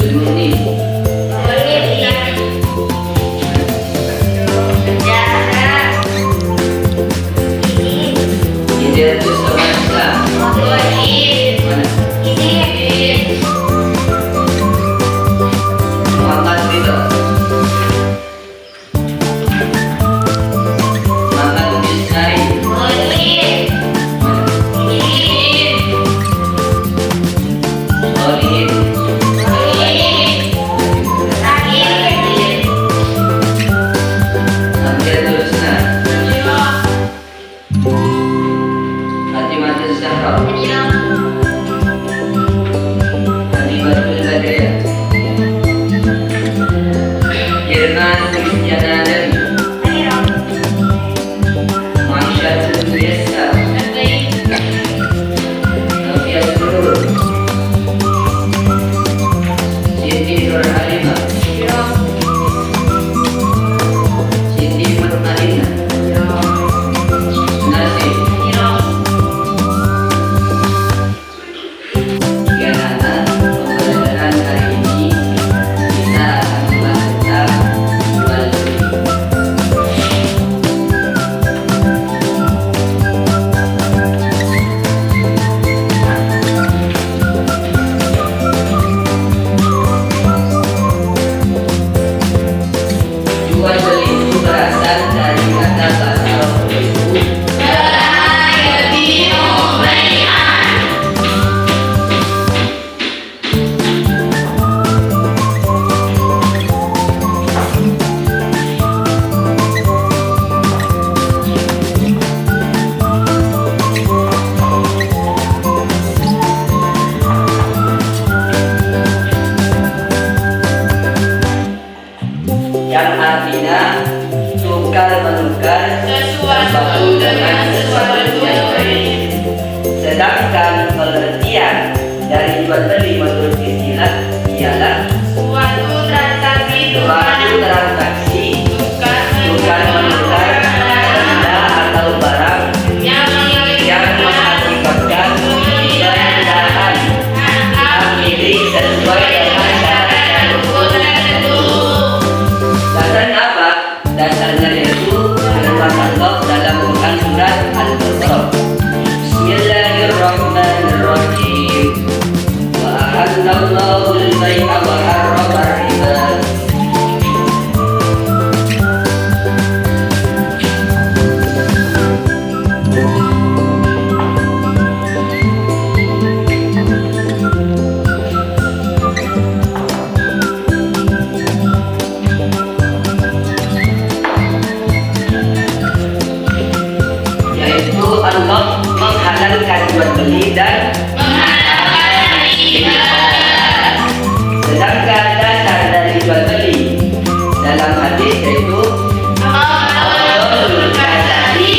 Bermuni. Ide itu sama. Mana? Makan itu. Makan bisnari. Olive. Sampai terus nah. Mati siapa? Mati batu saja ya. Kirnan Kristiana dari Masya biasa. Novia Surur. Siti Nurhalimah. Siti Murmalina. Nasi. Pembelajaran hari ini kita akan membahas jual beli. Jual beli itu berasal dari kata bahasa Arab yaitu yang artinya tukar menukar sesuatu dengan sesuatu yang lain. Sedangkan pengertian dari jual beli menurut istilah ialah suatu transaksi tukar menukar benda atau barang yang mengakibatkan perbedaan hak milik sesuai dengan syarat dan rukun tertentu. Dasarnya apa? Dasarnya yaitu firman Allah dalam Quran surat Al-Baqarah. Bismillahirrahmanirrahim. Wa ahallallahu al-bai'a wa harrama ar-riba. Yaitu Allah menghalalkan jual beli dan menghalalkan riba. Sedangkan dasar dari jual beli dalam hadis yaitu qaulul kasari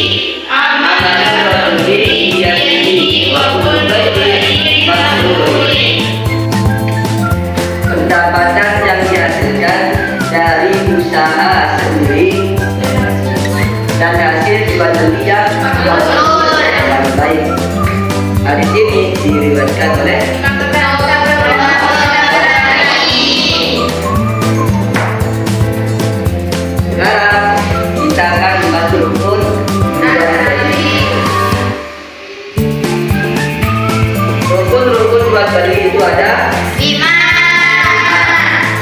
amalul rajuli biyadihi wa kullu bai'in mabrur. Pendapatan yang dihasilkan dari usaha sendiri dan hasil jual beli yang baik. Hadis ini diriwayatkan oleh sekarang kita akan membahas rukun rukun jual beli itu ada 5.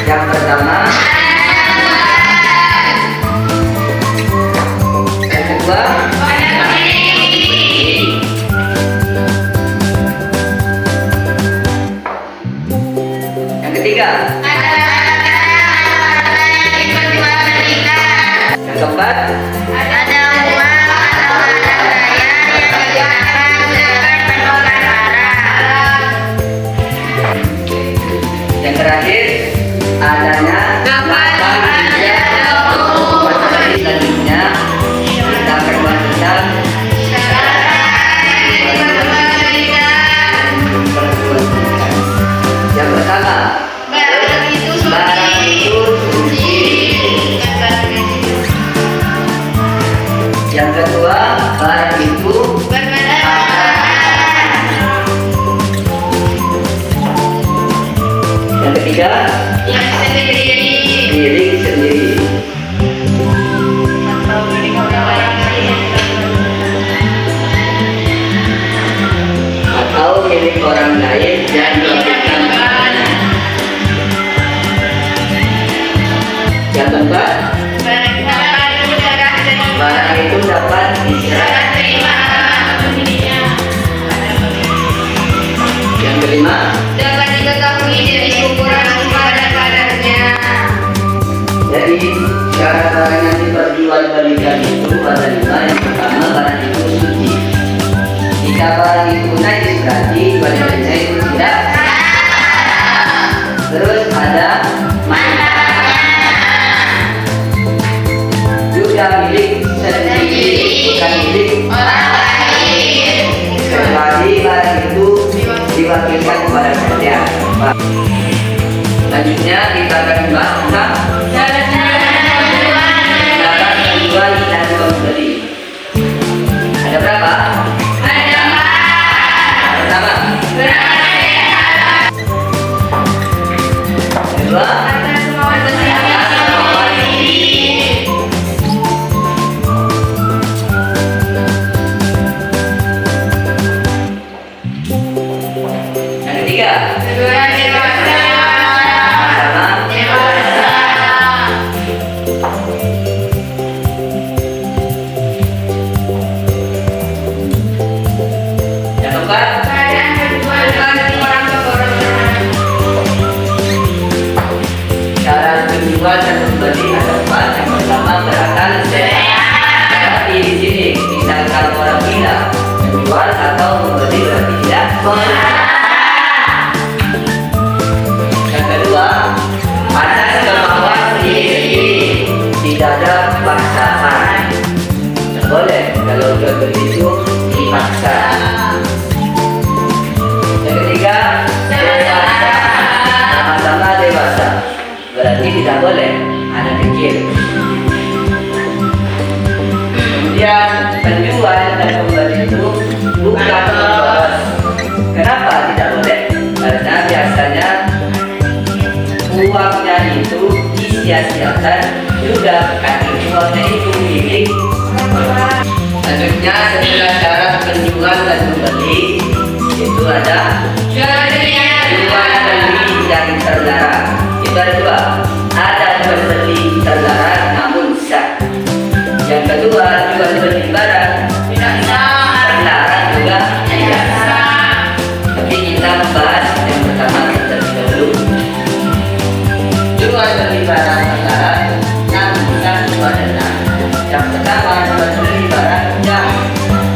Yang pertama, yang kedua, yang ketiga, yang keempat, yang terakhir adanya selanjutnya kita akan bahas tentang yang pertama, barang itu suci. Yang kedua, barang itu yang ketiga, ketiga, milik sendiri. Atau milik orang lain dan diberikan kepadanya. Yang keempat, barang itu dapat diserahkan. Yang kelima, dapat diketahui dari ukuran padanya. jadi cara barang yang diperjualbelikan itu ada lima. Yang pertama, barang itu suci. Jika barang itu najis berarti jualannya itu tidak. Terus ada juga milik sendiri, bukan milik Orang lain. kecuali barang itu diwakilkan kepada saja. Selanjutnya kita akan membahas tentang cara menjual dan membeli. Ada berapa? Pertama, kedua, yang ketiga, sama. Yang keempat, cara menjual dan membeli ada empat. Yang pertama, berakal sehat. Seperti di sini, misalkan orang bilang menjual atau membeli berarti tidak benar. Yang kedua, atas kemauan sendiri, tidak ada paksaan. Tidak boleh kalau jual beli itu dipaksa. Yang ketiga, dewasa, sama-sama dewasa, berarti tidak boleh anak kecil. Kemudian penjual dan pembeli itu bukan boros. Kenapa tidak boleh? Karena biasanya uangnya itu disia-siakan juga karena uangnya itu milik. Selanjutnya, setelah cara penjual dan membeli itu ada jual beli yang terlarang. Itu ada dua. Ada jual beli terlarang namun sah. Yang kedua, jual beli barang terlarang juga tidak sah. Tapi kita membahas yang pertama terlebih dahulu. Jual beli barang terlarang namun sah itu adalah yang pertama, jual beli barang yang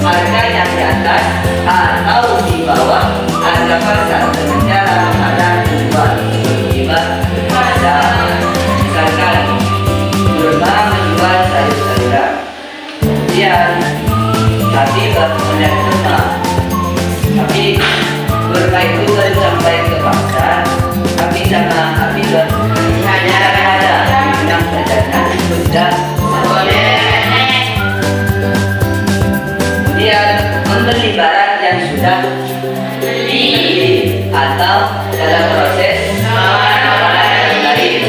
harganya di atas atau di bawah harga pasar dengan cara menghalang penjual. Misalkan kurma menjual sayur-sayuran, kemudian Habibah melihat kurma, tapi kurma itu baru sampai ke pasar, tapi sama Habibah hanya ada yang perjalanan itu tidak boleh. Kemudian membeli barang yang sudah dibeli atau dalam proses lain.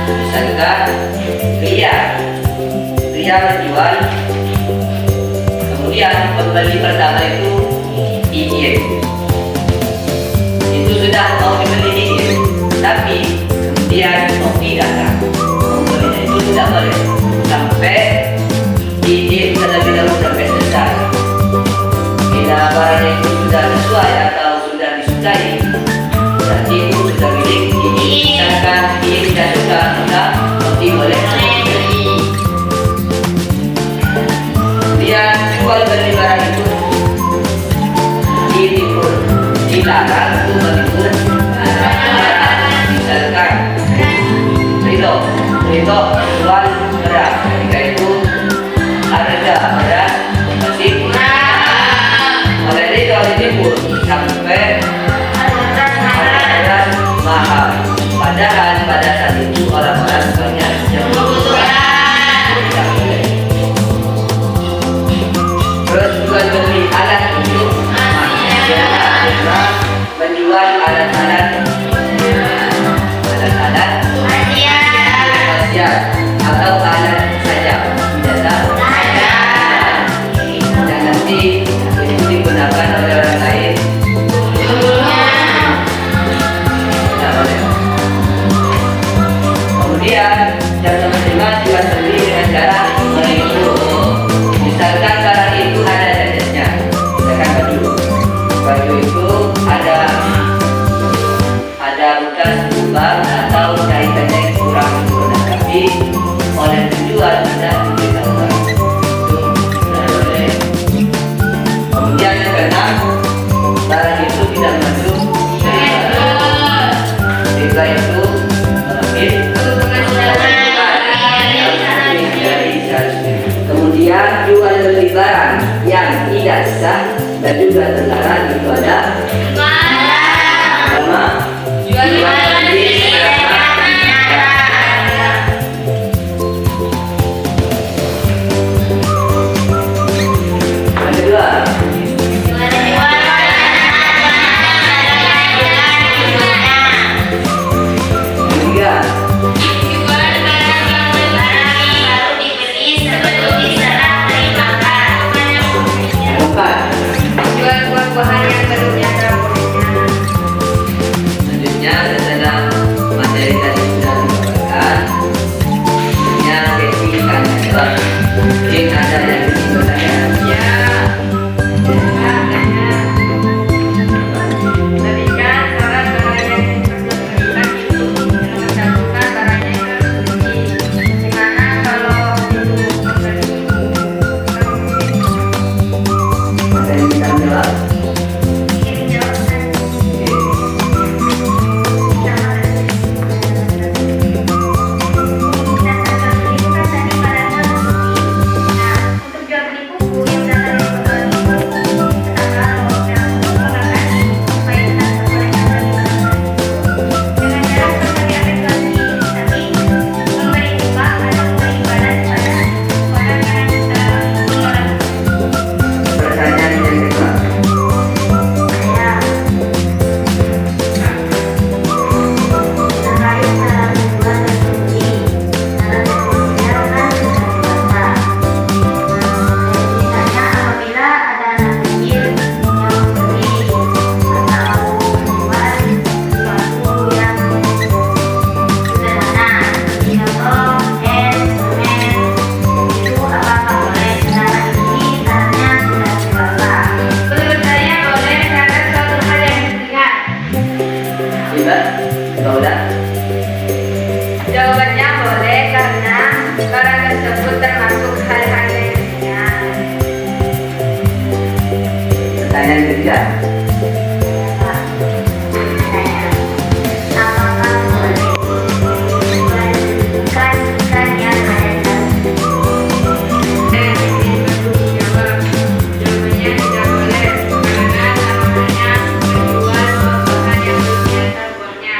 Misalkan Ria menjual, kemudian pembeli pertama itu izin, itu sudah mau dibeli izin, tapi kemudian Novi datang, pembelinya itu tidak boleh sampai izin terlebih dahulu sampai selesai. Bila barangnya itu sudah sesuai atau sudah disukai, berarti itu sudah milik ini. Misalkan ini tidak suka, maka Novi boleh membeli. Kemudian jual beli barang itu ditimbun, dilarang untuk menimbun. Misalkan Ridho jual beras, ketika itu harga beras masih oleh Ridho ditimbun sampai harga beras mahal. Padahal pada saat itu orang-orang banyak yang tidak boleh. Terus jual beli alat untuk manusia, menjual alat-alat alat wasiat atau alat saja. Tidak tahu. Dan nanti itu digunakan oleh orang lain. Tidak boleh. Kemudian yang menerima juga sendiri dengan cara menipu. Misalkan barang itu ada jajetnya, misalkan baju itu ada bekas lubang atau jahitannya yang kurang sempurna, tapi oleh penjual tidak diberitahukan. Itu tidak boleh. Kemudian yang keenam, barang itu tidak masuk riba itu kemudian jual beli barang yang tidak sah dan juga terlarang itu ada pertama jual beli yang kedua ketiga keempat Jual buah-buahan yang belum bolehnya. selanjutnya setelah materi tadi sudah dibawakan, selanjutnya sesi tanya jawab. Mungkin ada yang ingin bertanya. Tadi kan saran barang yang diperlukan itu mencantumkan barangnya itu harus bersih. Gimana kalau itu membeli Ada yang bisa menjawab? kirim jawaban? Untuk jual beli buku yang datang dari jual buku, kalau yang menggunakan supaya tidak terbolehkan dengan cara seperti efektuasi, tapi memberi riba atau memberi badan pada orang yang mengelola Pertanyaan yang kedua. saya terkait cara menjual dan membeli. Cara menjual kan sudah dewasa. Misalnya apabila ada anak kecil yang membeli atau menjual sesuatu yang sederhana seperti contoh es, semen, itu apakah boleh? Secara ini caranya sudah dewasa. Menurut saya boleh karena suatu hal yang dilihat. Coba, udah. Jawabannya boleh karena barang tersebut termasuk hal-hal yang ringan. Pertanyaan ketiga. Apakah boleh dibandingkan ikan yang ada dalam jawabannya tidak boleh karena namanya menjual buah-buahan yang belum biasa buahnya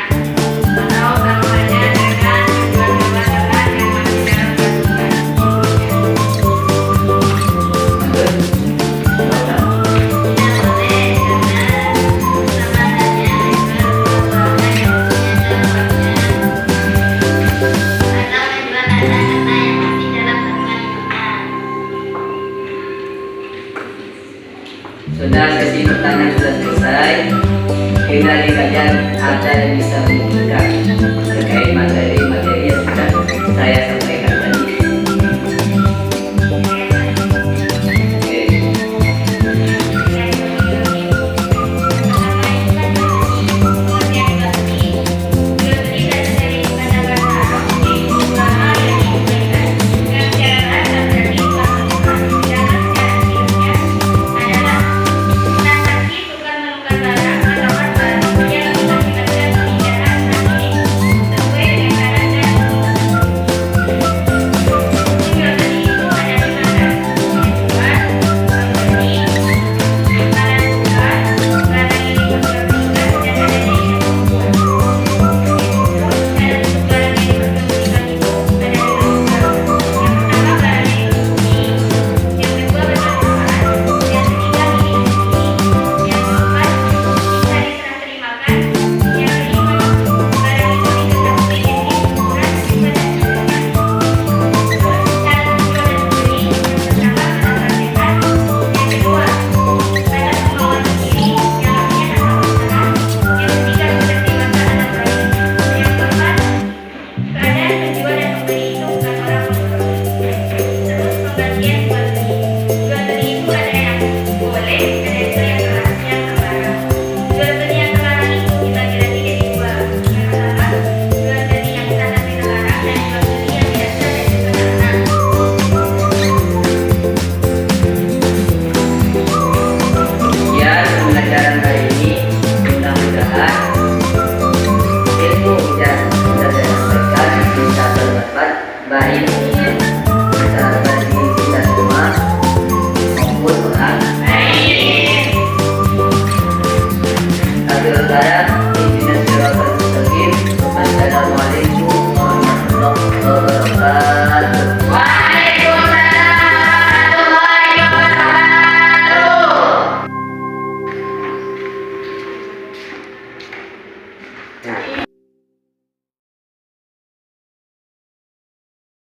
atau taruhannya dengan menjual hewan-hewan yang masih dalam kandungan. Lanjut. Udah. Tidak boleh Ini